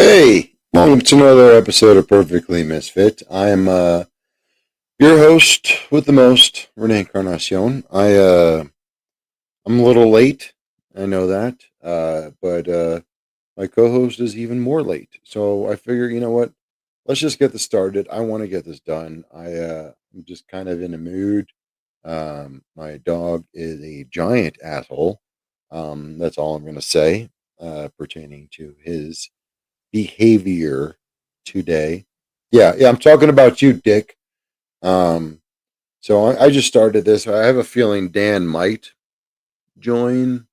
Hey, welcome to another episode of Perfectly Misfit. I'm your host with the most, Renee Encarnacion. I'm a little late. I know that, but my co-host is even more late. So I figure, you know what? Let's just get this started. I want to get this done. I'm just kind of in a mood. My dog is a giant asshole. That's all I'm going to say pertaining to his behavior today. Yeah, I'm talking about you, Dick. Um, so I just started this. I have a feeling Dan might join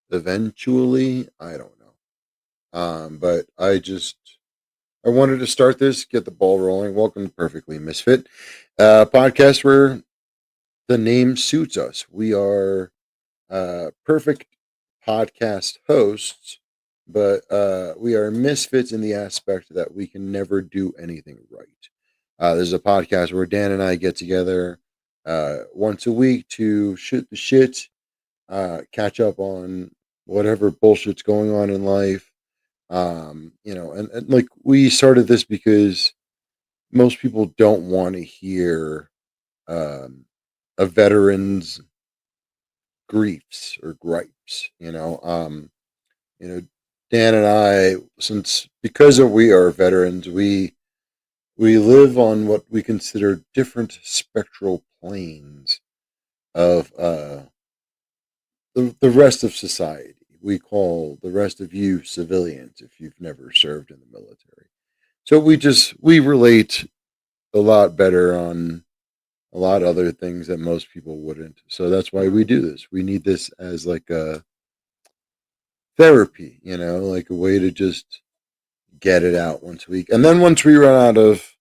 eventually. I don't know. But I wanted to start this, get the ball rolling. Welcome to Perfectly Misfit, podcast where the name suits us. We are perfect podcast hosts, but we are misfits in the aspect that we can never do anything right. There's a podcast where Dan and I get together once a week to shoot the shit, catch up on whatever bullshit's going on in life. And like we started this because most people don't want to hear um, a veteran's griefs or gripes. You know, Dan and I, since because of we are veterans, we live on what we consider different spectral planes of the rest of society. We call the rest of you civilians if you've never served in the military. So we relate a lot better on a lot of other things that most people wouldn't. So that's why we do this. We need this as like a therapy, like a way to just get it out once a week. And then once we run out of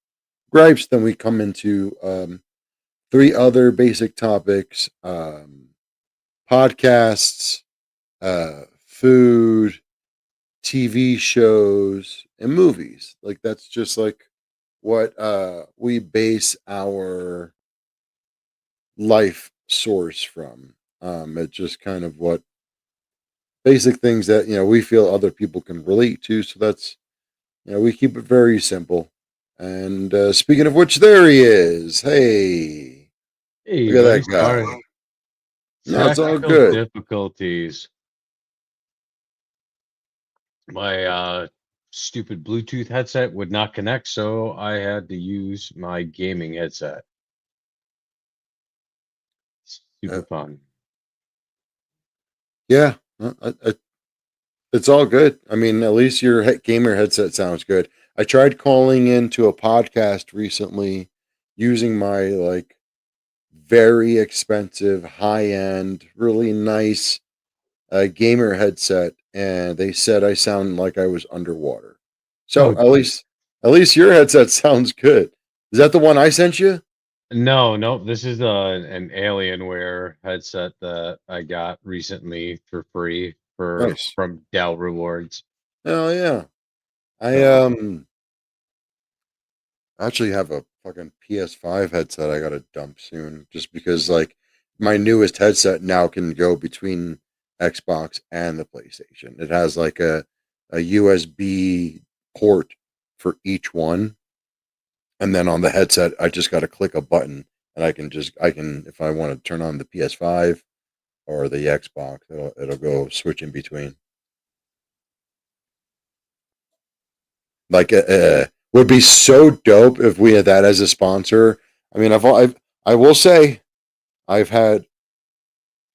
gripes, then we come into three other basic topics: podcasts, food, TV shows, and movies. Like that's just like what we base our life source from. It's just kind of what basic things that we feel other people can relate to. So that's we keep it very simple. And speaking of which, there he is. Hey, Hey, look at buddy. that guy. Sorry. No, it's all Technical good. difficulties. My stupid Bluetooth headset would not connect, so I had to use my gaming headset. Uh, Super fun. yeah, it's all good. I mean, at least your gamer headset sounds good. I tried calling into a podcast recently using my like very expensive, high end, really nice gamer headset, and they said I sound like I was underwater. So Oh, at least your headset sounds good. Is that the one I sent you? no, no. This is an Alienware headset that I got recently for free for Nice. from Dell Rewards. Oh yeah. I So, actually have a fucking PS5 headset I gotta dump soon, just because like my newest headset now can go between Xbox and the PlayStation. It has like a USB port for each one, and then on the headset I just got to click a button and I can if I want to turn on the PS5 or the Xbox, it'll go switch in between. Like would be so dope if we had that as a sponsor. I mean, I will say I've had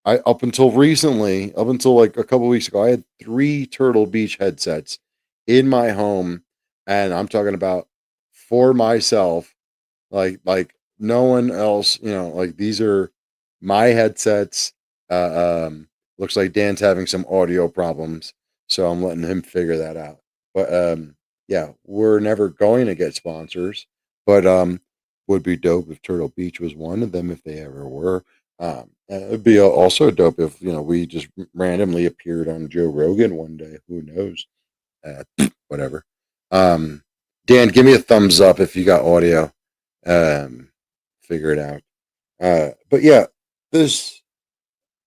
I up until recently, up until like a couple weeks ago, I had three Turtle Beach headsets in my home, and I'm talking about for myself. Like no one else, like these are my headsets. Looks like Dan's having some audio problems, so I'm letting him figure that out. But yeah, we're never going to get sponsors, but would be dope if Turtle Beach was one of them if they ever were. It'd be also dope if we just randomly appeared on Joe Rogan one day. Who knows? Whatever. Um, Dan, give me a thumbs up if you got audio. Um, Figure it out. But yeah, this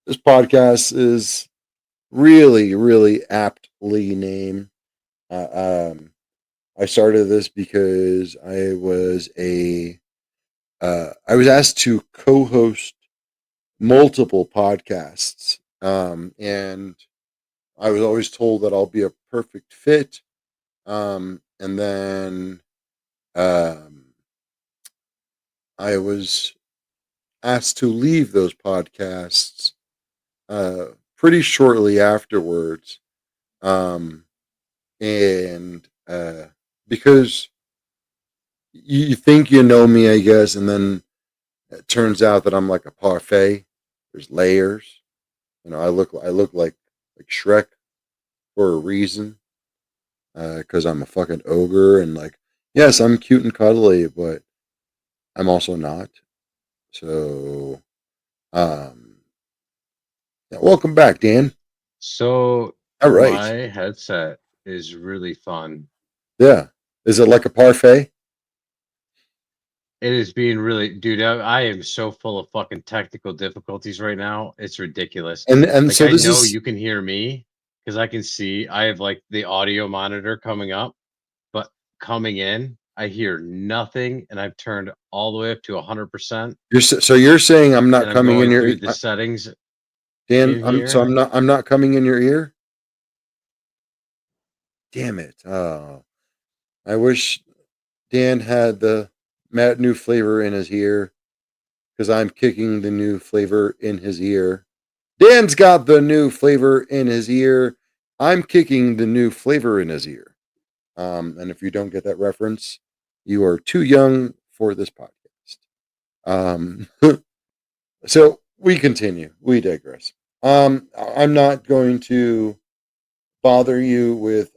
this podcast is really, really aptly named. I started this because I was asked to co-host multiple podcasts, and I was always told that I'll be a perfect fit. And then um, I was asked to leave those podcasts uh, pretty shortly afterwards, um, and because you think you know me, I guess, and then it turns out that I'm like a parfait. There's layers. I look like Shrek for a reason, because I'm a fucking ogre, and like, yes, I'm cute and cuddly, but I'm also not. So, um, yeah, welcome back, Dan. So All my right, headset is really fun. yeah. Is it like a parfait? It is being really, dude. I am so full of fucking technical difficulties right now. It's ridiculous. And Like so I this know is you can hear me because I can see. I have like the audio monitor coming up, but coming in, I hear nothing, and I've turned all the way up to 100%, so you're saying I'm not and I'm coming in going your through the settings Dan. in I'm here. not coming in your ear. Damn it! I wish Dan had the Matt new flavor in his ear, because I'm kicking the new flavor in his ear. Dan's got the new flavor in his ear. I'm kicking the new flavor in his ear. And if you don't get that reference, you are too young for this podcast. Um, so we continue. We digress. I'm not going to bother you with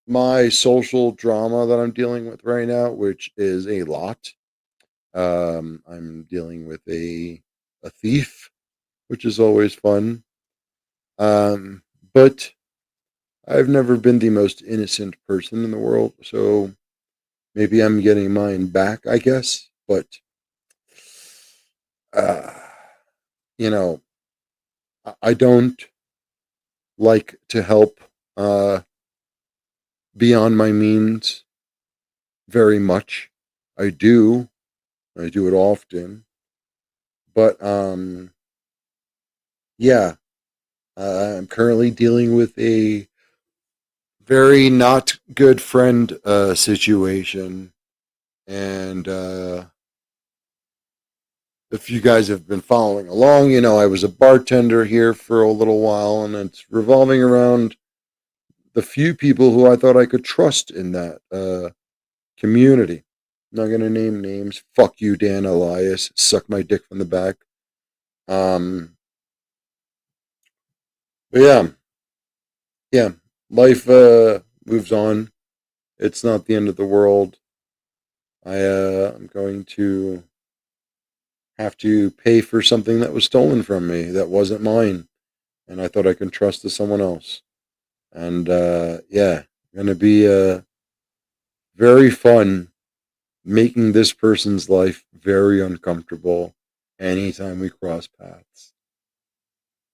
my social drama that I'm dealing with right now, which is a lot. I'm dealing with a thief, which is always fun. But I've never been the most innocent person in the world, so maybe I'm getting mine back, I guess. But uh, you know, I don't like to help uh, beyond my means very much. I do. I do it often, but yeah, I'm currently dealing with a very not good friend situation, and if you guys have been following along, you know I was a bartender here for a little while, and it's revolving around the few people who I thought I could trust in that community. I'm not gonna name names. Fuck you, Dan Elias. Suck my dick from the back. Um, but yeah, yeah. Life moves on. It's not the end of the world. I'm going to have to pay for something that was stolen from me that wasn't mine, and I thought I could trust to someone else. And yeah, going to be very fun making this person's life very uncomfortable anytime we cross paths.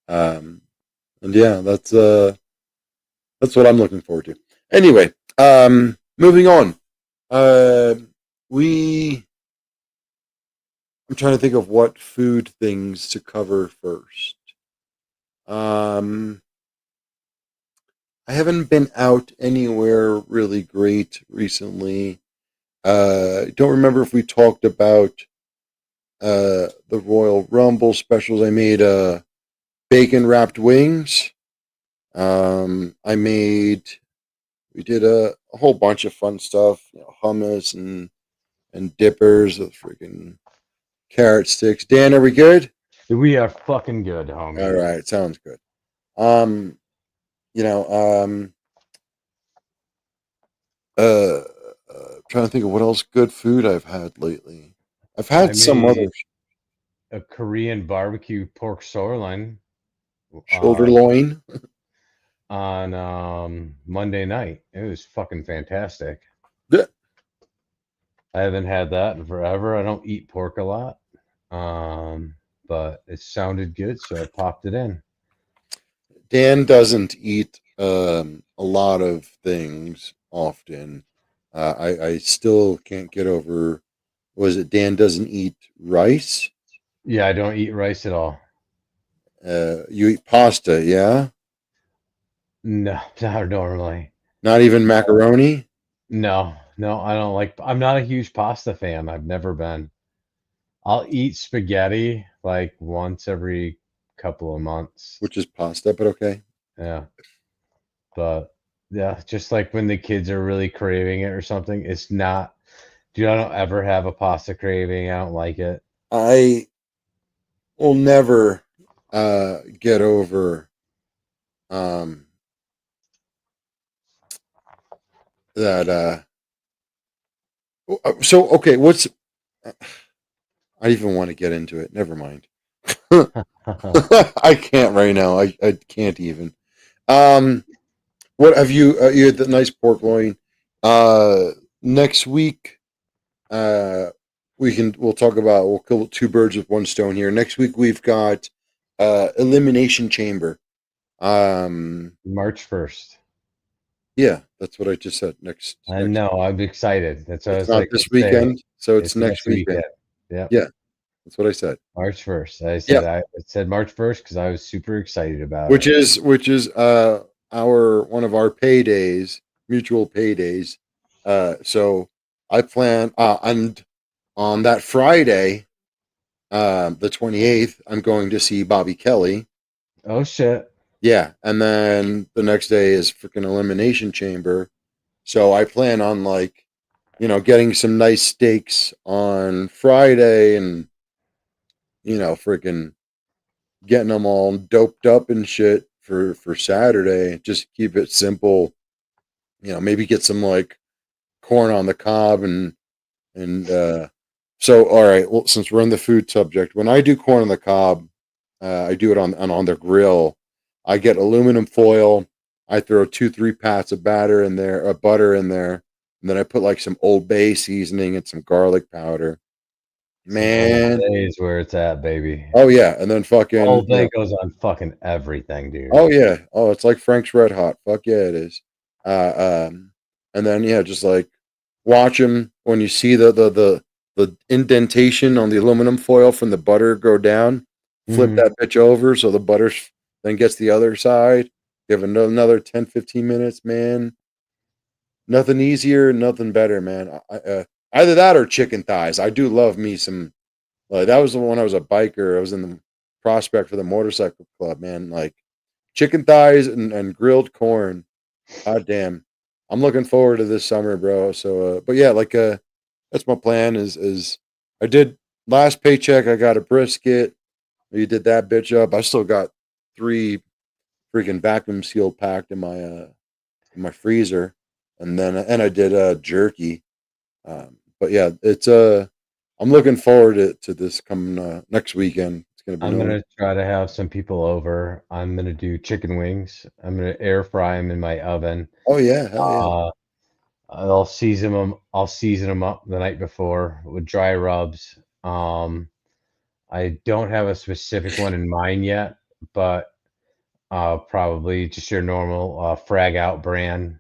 Um, and yeah, that's what I'm looking forward to. Anyway, moving on. Uh, we I'm trying to think of what food things to cover first. Um, I haven't been out anywhere really great recently. Don't remember if we talked about the Royal Rumble specials. I made bacon wrapped wings. I made we did a whole bunch of fun stuff, hummus and dippers with freaking carrot sticks. Dan, are we good? We are fucking good, All homie. right, sounds good. Um, you know, uh, trying to think of what else good food I've had lately. I've I had some other made a Korean barbecue pork sirloin shoulder uh, loin. on Monday night. It was fucking fantastic. Yeah. I haven't had that in forever. I don't eat pork a lot, but it sounded good, so I popped it in. Dan doesn't eat a lot of things often. I still can't get over. Was it Dan doesn't eat rice? Yeah, I don't eat rice at all. You eat pasta, yeah? No, not normally. Not even No, macaroni, no, I don't like. I'm not a huge pasta fan. I've never been. I'll eat spaghetti like once every couple of months. which is pasta, but okay. Yeah, but yeah, just like when the kids are really craving it or something, it's not. Dude, I don't ever have a pasta craving. I don't like it. I will never get over um, that. So okay, what's I even want to get into it. Never mind. I can't right now. I can't even. Um, what have you? You had the nice pork loin. Uh, Next week, uh, we'll talk about we'll kill two birds with one stone here. Next week we've got elimination chamber. March 1st. Yeah, that's what I just said. I Next. know. I'm excited. That's what I It's was not like, this let's say weekend, so it's it's next next weekend. weekend. Yep. Yeah, that's what I said. March 1st. Yeah, I said March 1st because I was super excited about which it. is our one of our paydays, mutual paydays. So I plan and on that Friday, the 28th, I'm going to see Bobby Kelly. Oh shit. Yeah, and then the next day is freaking Elimination Chamber. So I plan on like, getting some nice steaks on Friday and freaking getting them all doped up and shit for Saturday. Just keep it simple. Maybe get some like corn on the cob and so all right. Well, since we're in the food subject, when I do corn on the cob, I do it on the grill. I get aluminum foil. I throw 2-3 pats of butter in there, and then I put like some Old Bay seasoning and some garlic powder. Some Old Man, Bay is where it's at, baby. oh yeah, and then fucking Old Bay goes on fucking everything, dude. oh yeah, oh it's like Frank's Red Hot. Fuck yeah, it is. Um, and then yeah, just like watch them when you see the indentation on the aluminum foil from the butter go down. Flip Hmm. that bitch over so the butter then gets the other side. Give it another 10-15 minutes, man. Nothing easier, nothing better, man. Either that or chicken thighs. I do love me some. Like that was the one I was a biker. I was in the prospect for the motorcycle club, man. Like chicken thighs and grilled corn. God damn. I'm looking forward to this summer, bro. So but yeah, like that's my plan is I did last paycheck I got a brisket. You did that bitch up. I still got 3 freaking vacuum seal packed in my freezer. And I did jerky. But yeah, it's I'm looking forward to this coming next weekend. It's gonna be I'm no. gonna try to have some people over. I'm gonna do chicken wings. I'm gonna air fry them in my oven. Oh yeah, hell yeah. Uh, I'll season them. I'll season them up the night before with dry rubs. I don't have a specific one in mind yet, but probably just your normal frag out brand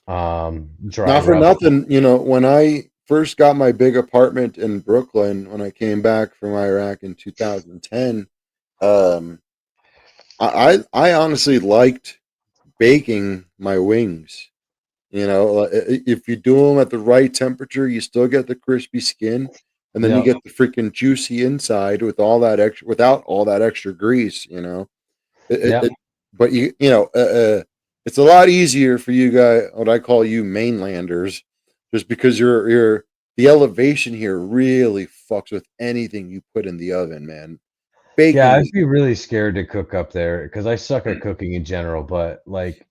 dry Not for rub. nothing, when I first got my big apartment in Brooklyn when I came back from Iraq in 2010, um, I honestly liked baking my wings. If you do them at the right temperature, you still get the crispy skin, and then you Yep. get the freaking juicy inside with all that extra, without all that extra grease. Yep. It but it's a lot easier for you guys, what I call you mainlanders, just because the elevation here really fucks with anything you put in the oven, man. Yeah, Baking I'd is be really scared to cook up there because I suck at cooking in general. But like,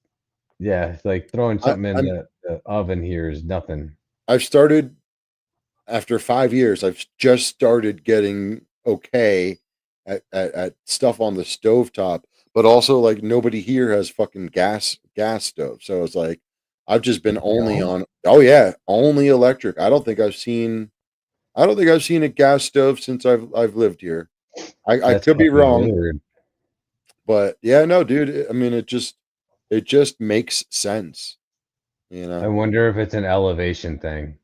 yeah, like throwing I, something in I'm the oven here is nothing. I've started after 5 years. I've just started getting okay at stuff on the stovetop, but also like nobody here has fucking gas stove, so it's like I've just been You only know, on. Oh yeah, only electric. I don't think I've seen a gas stove since I've lived here. I that's could be fucking wrong, weird. but yeah, no, dude. I mean, it just it just makes sense, you I know. wonder if it's an elevation thing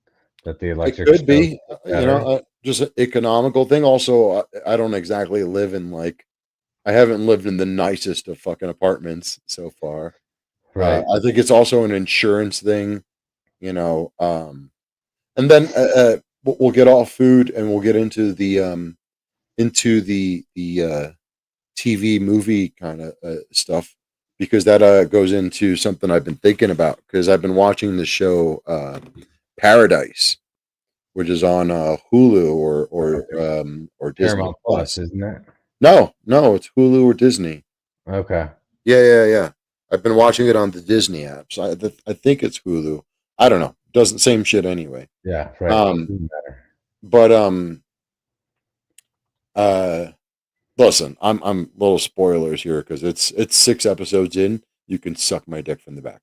that the It electric could stove be, is better. just an economical thing. Also, I don't exactly live in like I haven't lived in the nicest of fucking apartments so far. Right. I think it's also an insurance thing, you know. And then we'll get off food and we'll get into the TV movie kind of stuff because that goes into something I've been thinking about because I've been watching the show Paradise, which is on Hulu or Disney Paramount Plus, Plus. isn't it? No, no, it's Hulu or Disney. Okay. Yeah, yeah, yeah. I've been watching it on the Disney apps. I think it's Hulu. I don't know. Doesn't same shit anyway. Yeah, right. Um, Even better. but uh, listen, I'm little spoilers here because it's 6 episodes in. You can suck my dick from the back.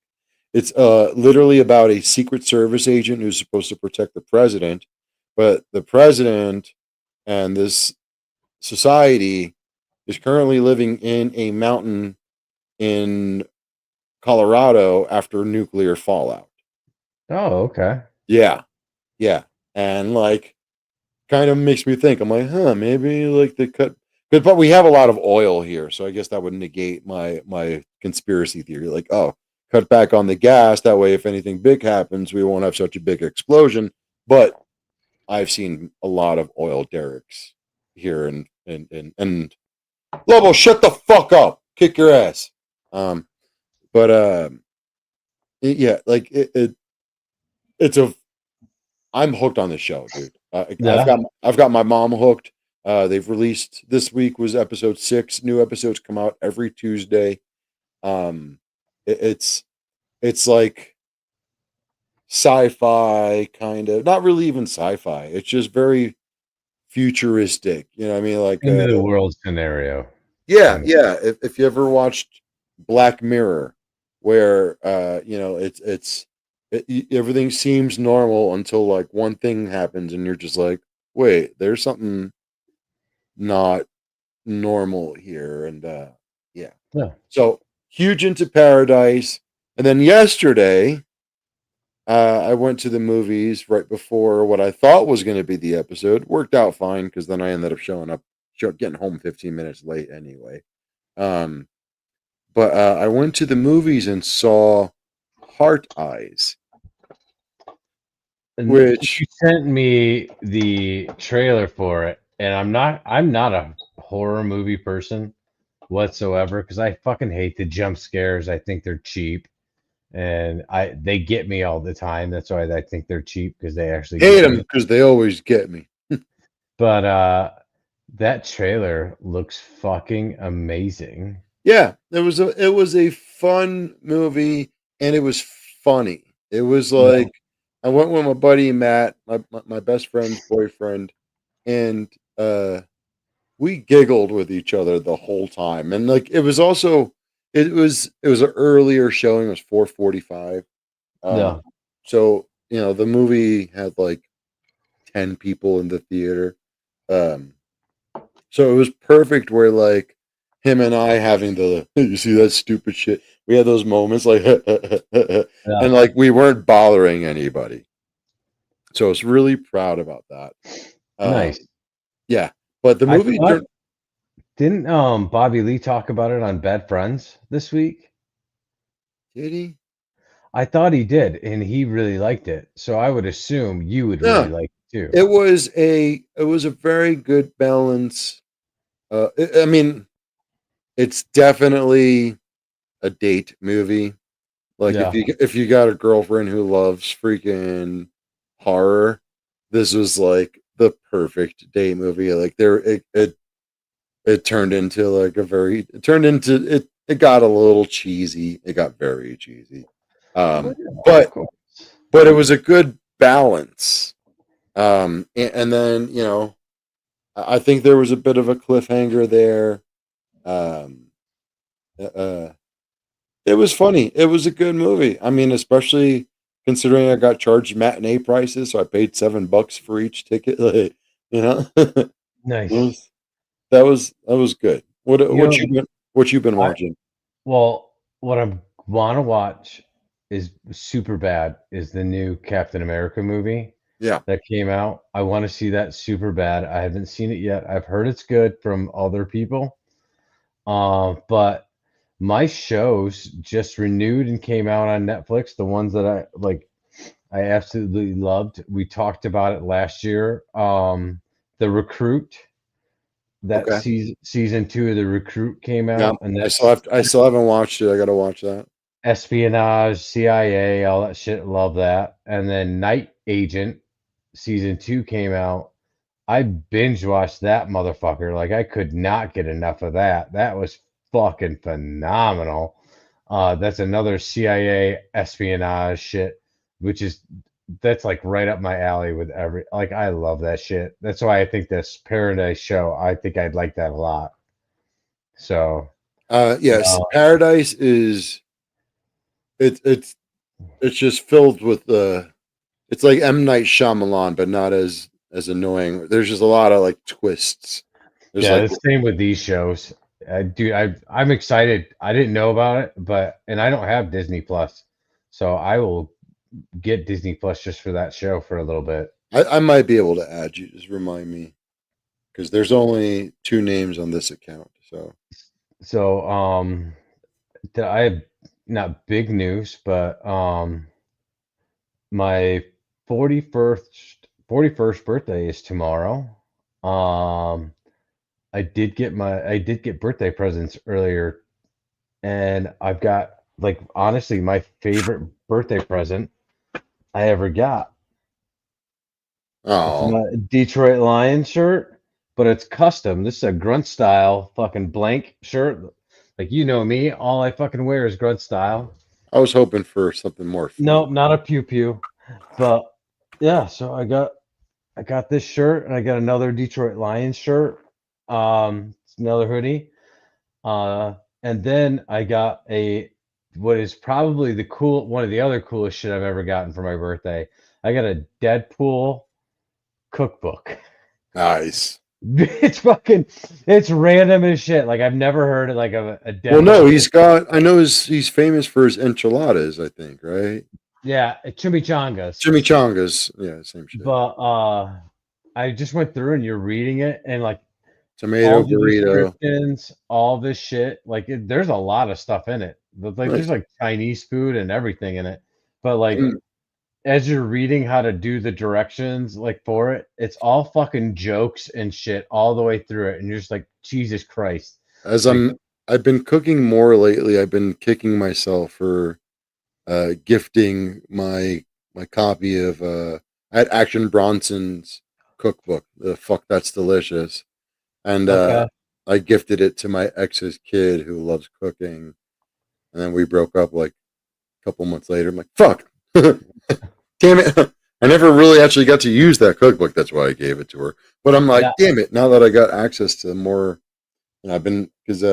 It's literally about a Secret Service agent who's supposed to protect the president, but the president and this society is currently living in a mountain in Colorado after nuclear fallout. Oh, okay. Yeah, yeah, and like kind of makes me think. I'm like, huh, maybe like they cut. But we have a lot of oil here, so I guess that would negate my conspiracy theory. Like, oh, cut back on the gas. That way, if anything big happens, we won't have such a big explosion. But I've seen a lot of oil derricks here, and Lobo, shut the fuck up, kick your ass. But yeah, like it's a I'm hooked on the show, dude. Yeah. I've got my mom hooked. They've released this week was episode 6. New episodes come out every Tuesday. Um, it's like sci-fi kind of, not really even sci-fi. It's just very futuristic. You know what I mean? Like End of the world scenario, yeah, kind of. yeah. If you ever watched Black Mirror, where everything seems normal until like one thing happens, and you're just like, wait, there's something not normal here, and yeah. Yeah. So huge into Paradise, and then yesterday, I went to the movies right before what I thought was going to be the episode. Worked out fine because then I ended up getting home 15 minutes late anyway. Um, But I went to the movies and saw Heart Eyes, And which you sent me the trailer for it, and I'm not a horror movie person whatsoever because I fucking hate the jump scares. I think they're cheap, and I they get me all the time. That's why I think they're cheap because they actually hate get them me. because they always get me. But that trailer looks fucking amazing. Yeah, it was a fun movie and it was funny. It was Yeah. like I went with my buddy Matt, my best friend's boyfriend, and we giggled with each other the whole time. And like it was an earlier showing. It was 4:45. Yeah. So the movie had like 10 people in the theater. Um, so it was perfect where like him and I having the you see that stupid shit. We had those moments like Yeah. and like we weren't bothering anybody. So I was really proud about that. Nice. Yeah. But the I movie thought turned didn't Bobby Lee talk about it on Bad Friends this week? did he? I thought he did, and he really liked it. So I would assume you would really Yeah. like it too. It was a very good balance. I mean, it's definitely a date movie. Like Yeah. if you got a girlfriend who loves freaking horror, this was like the perfect date movie. Like it turned into like it got a little cheesy. It got very cheesy. Well, Um yeah, of but course. but it was a good balance. And then, I think there was a bit of a cliffhanger there. Um uh, uh, It was funny. It was a good movie. I mean, especially considering I got charged matinee prices, so I paid $7 for each ticket. Like, it Nice. was that was good. What You what know, you been what you been I watching? well, what I'm want to watch is super bad is the new Captain America movie Yeah. that came out. I want to see that super bad. I haven't seen it yet. I've heard it's good from other people. But my shows just renewed and came out on Netflix. The ones that I like, I absolutely loved. We talked about it last year. The Recruit, that Okay. season two of The Recruit came Yeah. out, and I still haven't watched it. I gotta watch that. espionage, CIA, all that shit. Love that. And then Night Agent season two came out. I binge watched that motherfucker. Like I could not get enough of that. That was fucking phenomenal. That's another CIA espionage shit, which is that's like right up my alley with every like I love that shit. That's why I think this Paradise show, I think I'd like that a lot. So Yes, uh, Paradise is it's it's it's just filled with it's like M Night Shyamalan, but not as annoying. There's just a lot of like twists. There's yeah, like the same with these shows. Dude, I'm excited. I didn't know about it, but and I don't have Disney Plus, so I will get Disney Plus just for that show for a little bit. I might be able to add you. Just remind me because there's only two names on this account. So So I have not big news, but my 41st birthday is tomorrow. Um I did get birthday presents earlier, and I've got like honestly my favorite birthday present I ever got. It's oh, my Detroit Lions shirt, but it's custom. This is a grunt style fucking blank shirt. Like you know me, all I fucking wear is grunt style. I was hoping for something more fun. Nope, not a pew pew. But yeah, so I got this shirt and I got another Detroit Lions shirt. It's another hoodie. And then I got a what is probably the cool one of the other coolest shit I've ever gotten for my birthday. I got a Deadpool cookbook. Nice. It's fucking it's random as shit. Like I've never heard of like a Well, no, Deadpool he's cookbook. got. I know he's famous for his enchiladas. I think right. Yeah, chimichangas. Chimichangas. Yeah, same shit. But I just went through and you're reading it and like Tomato all the burrito. descriptions, all this shit, like there's a lot of stuff in it. But like there's Nice. like Chinese food and everything in it. But like I'm, as you're reading how to do the directions like for it, it's all fucking jokes and shit all the way through it. And you're just like, Jesus Christ. as Like, I've been cooking more lately. I've been kicking myself for gifting my copy of at Action Bronson's cookbook. The fuck that's delicious. And okay. I gifted it to my ex's kid who loves cooking. And then we broke up like a couple months later. I'm like, fuck. Damn it. I never really actually got to use that cookbook. That's why I gave it to her. But I'm like, Yeah. damn it. Now that I got access to more, I've been, because,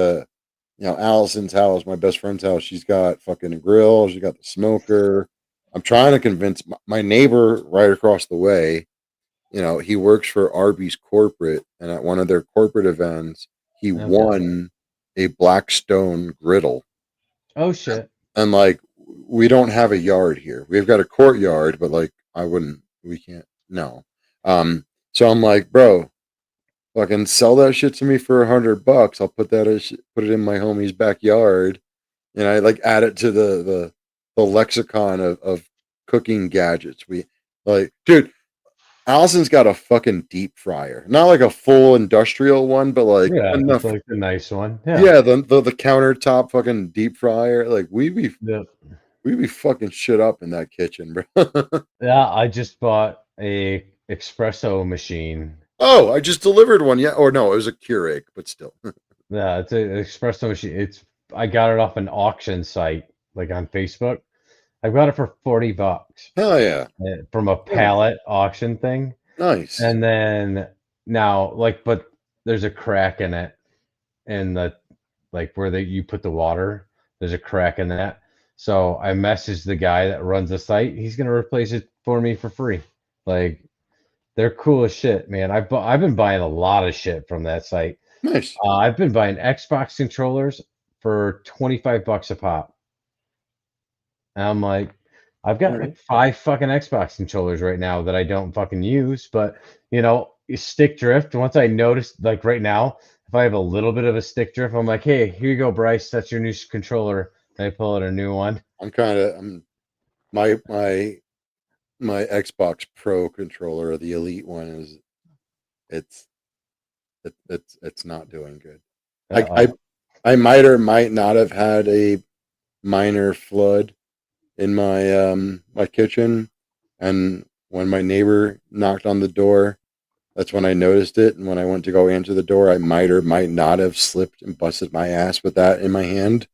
Allison's house, my best friend's house, she's got fucking a grill. She's got the smoker. I'm trying to convince my neighbor right across the way. He works for Arby's corporate. And at one of their corporate events, he Okay. won a Blackstone griddle. Oh shit. And like we don't have a yard here. We've got a courtyard, but like we can't no. So I'm like, bro, fucking sell that shit to me for $100. I'll put it in my homie's backyard, and I like add it to the lexicon of cooking gadgets. We like, dude, Allison's got a fucking deep fryer, not like a full industrial one, but like Yeah, just enough. like the nice one. Yeah. Yeah, the countertop fucking deep fryer. Like The we be fucking shit up in that kitchen, bro. yeah, I just bought a espresso machine. Oh, I just delivered one. Yeah, or no, it was a Keurig, but still. Yeah, it's an espresso machine. It's I got it off an auction site, like on Facebook. I got it for $40 Hell yeah. from a Yeah. pallet auction thing. Nice. And then now, like, but there's a crack in it, in the like where you put the water. There's a crack in that. So I messaged the guy that runs the site. He's gonna replace it for me for free. Like they're cool as shit, man. I've been buying a lot of shit from that site. Nice. I've been buying Xbox controllers for $25 a pop. And I'm like, I've All got right. like 5 fucking Xbox controllers right now that I don't fucking use, but, stick drift, once I notice like, right now, if I have a little bit of a stick drift, I'm like, "Hey, here you go, Bryce, that's your new controller." And I pull out a new one. I'm my my Xbox Pro controller, the Elite one, is it's it's not doing good. I I Uh-oh. I might or might not have had a minor flood in my kitchen, and when my neighbor knocked on the door, that's when I noticed it. And when I went to go answer the door, I might or might not have slipped and busted my ass with that in my hand.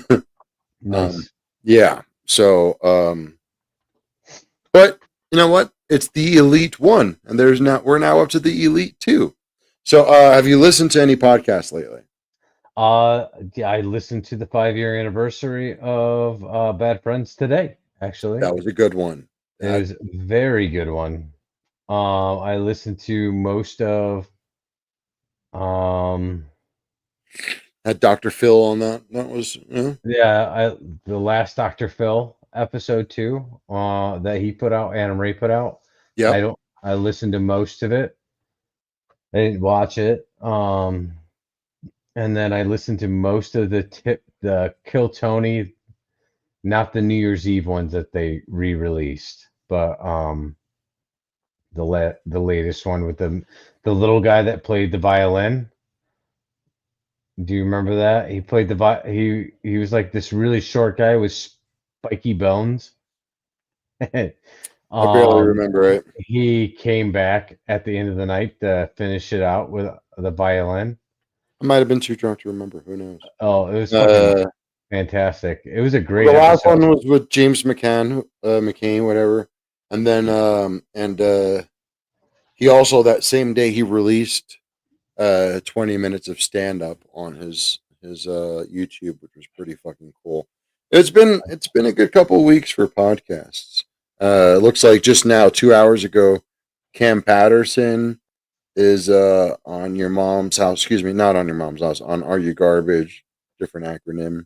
um, Nice. yeah. So, but you know what? It's the Elite One, and we're now up to the Elite Two. So, have you listened to any podcasts lately? Yeah, I listened to the 5-year anniversary of, Bad Friends today, actually. That was a good one. It That was a very good one. I listened to most of, um had Dr. Phil on that. That was yeah, the last Dr. Phil episode 2, that he put out, Anna Ray put out. I yep. don't I listened to most of it. I didn't watch it. And then I listened to most of the Kill Tony, not the New Year's Eve ones that they re-released, but the latest one with the little guy that played the violin. Do you remember that? He played he was like this really short guy with spiky bones. I barely Um, remember it. he came back at the end of the night to finish it out with the violin. I might have been too drunk to remember. Who knows? Oh, it was fucking Uh, fantastic. It was a well, great the last episode. one was with James McCain, whatever, and then he also that same day he released 20 minutes of stand up on his YouTube, which was pretty fucking cool. It's been a good couple of weeks for podcasts. It looks like just now, 2 hours ago, Cam Patterson is on your mom's house. Excuse me, not on your mom's house. On Are You Garbage? Different acronym.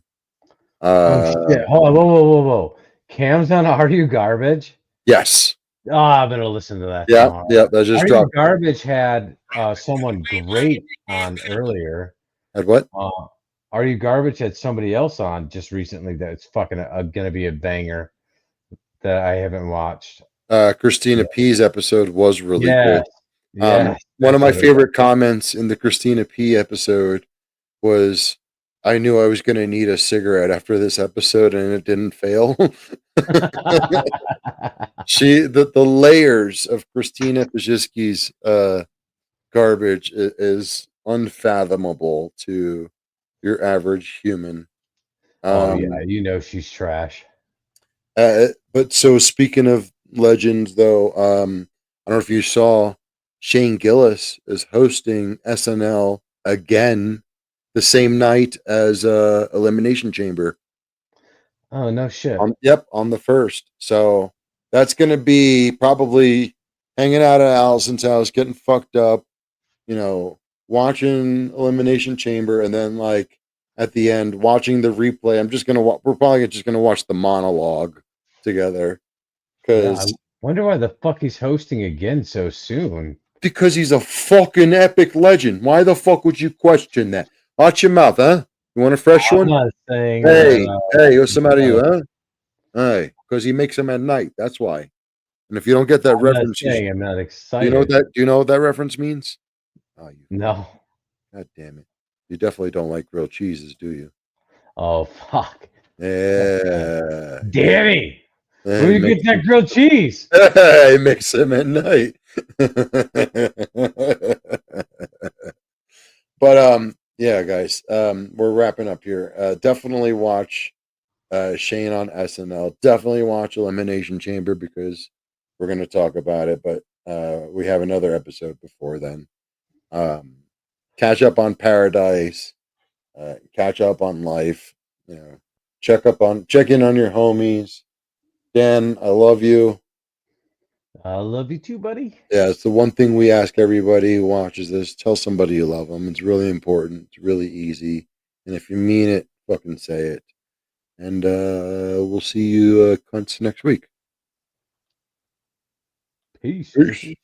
Oh shit! Hold on, whoa, whoa, whoa, whoa! Cam's on Are You Garbage? Yes. Oh, I'm gonna listen to that Yeah. tomorrow. Yeah. That just Are You dropped. Garbage had someone great on earlier. At what? Uh, Are You Garbage had somebody else on just recently that's fucking gonna be a banger that I haven't watched. Christina Yeah. P's episode was really Yes, good. yes, One of that's my what it was. favorite comments in the Christina P episode was, "I knew I was going to need a cigarette after this episode, and it didn't fail." The layers of Christina Pajitsky's garbage is unfathomable to your average human. Oh yeah, Um, she's trash. but so speaking of legends, though, I don't know if you saw Shane Gillis is hosting SNL again the same night as Elimination Chamber. Oh no shit. On the first. So that's going to be probably hanging out at Allison's house, getting fucked up, you know, watching Elimination Chamber, and then like at the end watching the replay. We're probably just gonna watch the monologue together Yeah, I because wonder why the fuck he's hosting again so soon. he's a fucking epic legend. Why the fuck would you question that? Watch your mouth, huh? You want a fresh I'm one? not saying that. Hey, what's the matter, I'm you, not, huh? Hey, because he makes them at night. That's why. And if you don't get that I'm not reference, saying I'm not do you know what excited. that? Do you know what that reference means? Oh, you fuck! No. God damn it! You definitely don't like grilled cheeses, do you? Oh fuck. God Yeah, yeah. Damn. Where It you get makes that grilled cheese? it makes them at night. But yeah, guys, we're wrapping up here. Definitely watch Shane on SNL. Definitely watch Elimination Chamber because we're going to talk about it. But we have another episode before then. Um, catch up on Paradise. Catch up on life. You know, check in on your homies. Dan, I love you. I love you too, buddy. Yeah, it's the one thing we ask everybody who watches this. Tell somebody you love them. It's really important. It's really easy. And if you mean it, fucking say it. and we'll see you cunts next week. Peace. Peace.